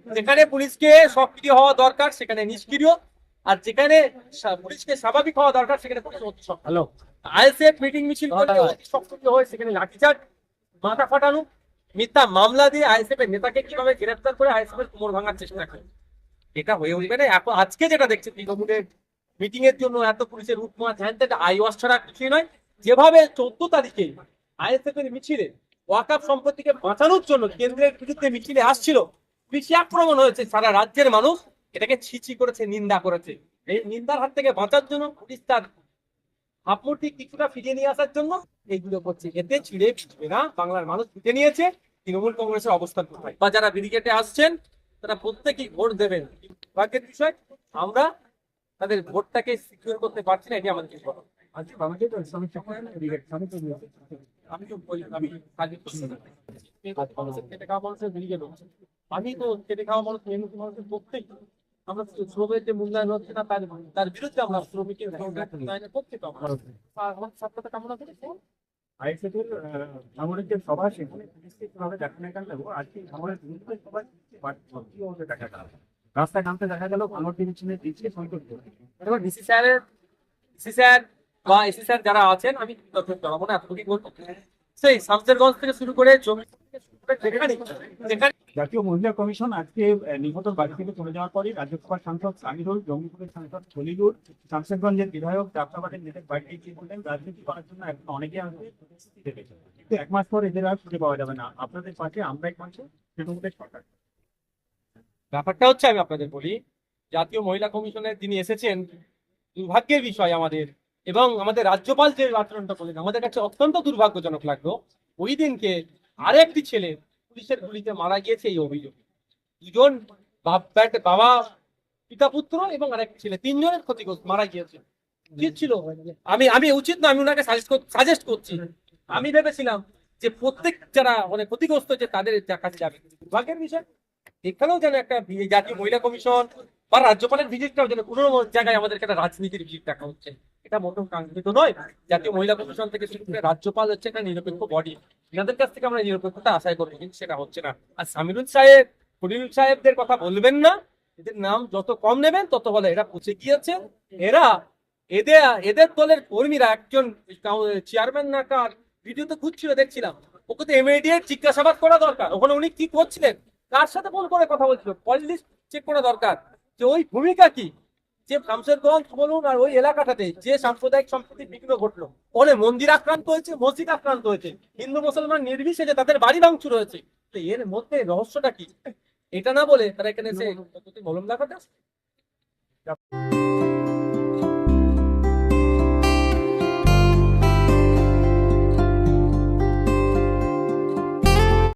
যেখানে পুলিশকে সক্রিয় হওয়া দরকার সেখানে নিষ্ক্রিয়, আর যেখানে পুলিশকে স্বাভাবিক হওয়া দরকার সেখানে পুলিশ অতি সক্রিয়। আইএসএফ মিটিং মিছিল করলে অতি সক্রিয় হয়ে সেখানে লাঠিচার্জ, মাথা ফাটানো, মিথ্যা মামলা দিয়ে আইএসএফ এর নেতাকে কিভাবে গ্রেফতার করে আইএসএফ এর কোমর ভাঙার চেষ্টা করে, এটা হয়ে উঠবে না। এখন আজকে যেটা দেখছে তৃণমূলের মিটিং এর জন্য এত পুলিশের উঠমাস হ্যান ত্যান আইওয়াস ছাড়া কিছুই নয়। যেভাবে 14 তারিখে আইএসএফ এর মিছিলে ওয়াকফ সম্পত্তিকে বাঁচানোর জন্য কেন্দ্রের বিরুদ্ধে মিছিলে আসছিল, কৃষি আক্রমণ হয়েছে, সারা রাজ্যের মানুষ এটাকে ছিছি করেছে, নিন্দা করেছে। এই নিন্দার হাত থেকে বাঁচার জন্য পুলিশ তার ভাবমূর্তি কিছুটা ফিরিয়ে নিয়ে আসার জন্য এইগুলো করছে। এতে ছিঁড়ে পিছবে না, বাংলার মানুষ জিতে নিয়েছে। তৃণমূল কংগ্রেসের অবস্থান কোথায়, বা যারা ব্রিগেডে আসছেন তারা প্রত্যেকেই ভোট দেবেন, ভাগ্যের বিষয়। আমরা তাদের ভোটটাকে সিকিউর করতে পারছি না, এটি আমাদের কিছু বলার। আজকে বাংলাদেশ সমীক্ষা করেন ব্রিগেড সমীক্ষা আমি তো আমি কাজে করছি না। খেটে খাওয়া মানুষের ব্রিগেড হচ্ছে, আমি তো খেটে খাওয়া মানুষ মেহনতি মানুষের প্রত্যেক, আমরা শ্রমিকের যে মূল্যায়ন হচ্ছে না তার তার বিরুদ্ধে আমরা শ্রমিকের মূল্যায়নের পক্ষে তো আমরা আমাদের ছাত্রতা কামনা করি। আইএসএফের সামরিকদের সভা সেখানে পুলিশকে কিভাবে দেখানো গেল আজকে আমাদের বিরুদ্ধে সবাই কি হতে দেখা গেল, রাস্তায় নামতে দেখা গেল ভাঙড় টিভিশনের দিচ্ছে সৈকত দেখো ডিসি স্যার বা এসি স্যার যারা আছেন, আমি জানাবো না, এতটুকু বলবো। সেই শামসেরগঞ্জ থেকে শুরু করে জমি যেখানে যেখানে জাতীয় মহিলা কমিশন আজকে নিহত বাড়ি থেকে চলে যাওয়ার পরে রাজ্যসভার সাংসদ সামিরুল, জঙ্গিপুরের সাংসদ খলিলুর, শামসেরগঞ্জের বিধায়ক জাফরাবাদের নেতার বাড়িতে গিয়ে বললেন রাজনীতি করার জন্য এখন অনেকে আসবে, প্রতিশ্রুতি দেবে, কিন্তু 1 মাস পর এদের আর খুঁজে পাওয়া যাবে না। আপনাদের পাশে আমরাই পাশে তৃণমূলের সরকার। ব্যাপারটা হচ্ছে, আমি আপনাদের বলি, জাতীয় মহিলা কমিশনের যিনি এসেছেন, দুর্ভাগ্যের বিষয় আমাদের এবং আমাদের রাজ্যপাল যে আচরণটা করলেন আমাদের কাছে অত্যন্ত দুর্ভাগ্যজনক লাগলো। ওই দিনকে আরেকটি ছেলে পুলিশের গুলিতে মারা গিয়েছে, এই অভিযোগ। দুজন বাবা পিতা পুত্র এবং আরেকটি ছেলে, তিনজনের ক্ষতিগ্রস্ত মারা গিয়েছে। উচিত ছিল, আমি উচিত না, আমি ওনাকে সাজেস্ট করছি। আমি ভেবেছিলাম যে প্রত্যেক যারা মানে ক্ষতিগ্রস্ত হচ্ছে তাদের কাছে যাবে। দুর্ভাগ্যের বিষয় এখানেও যেন একটা জাতীয় মহিলা কমিশন বা রাজ্যপালের ভিজিটটাও যেন কোনো জায়গায় আমাদেরকে একটা রাজনীতির ভিজিট দেখা হচ্ছে, এটা মোটেও কাঙ্ক্ষিত নয়। জাতীয় মহিলা কমিশন থেকে শুরু করে রাজ্যপাল হচ্ছে একটা নিরপেক্ষ বডি, এনাদের কাছ থেকে আমরা নিরপেক্ষতা আশাই করবো, কিন্তু সেটা হচ্ছে না। আর সামিরুল সাহেব, খলিলুল সাহেবদের কথা বলবেন না, এদের নাম যত কম নেবেন তত বলে। এরা পচে গিয়েছে, এরা এদের এদের দলের কর্মীরা একজন চেয়ারম্যান না কার ভিডিওতে ঘুরছিল দেখছিলাম, ওকে তো ইমিডিয়েট জিজ্ঞাসাবাদ করা দরকার, ওখানে উনি কি করছিলেন, কার সাথে ফোন করে কথা বলছিল, কল লিস্ট চেক করা দরকার, যে ওই ভূমিকা কি, যে শামসেরগঞ্জ বলুন আর ওই এলাকাটাতে যে সাম্প্রদায়িক সম্প্রীতির বিঘ্ন ঘটলো, ওখানে মন্দির আক্রান্ত হয়েছে, মসজিদ আক্রান্ত হয়েছে, হিন্দু মুসলমান নির্বিশেষে তাদের বাড়ি ভাঙচুর হয়েছে। তো এর মধ্যে রহস্যটা কি, এটা না বলে তারা এখানে এসে মলম লাগাতে আসে।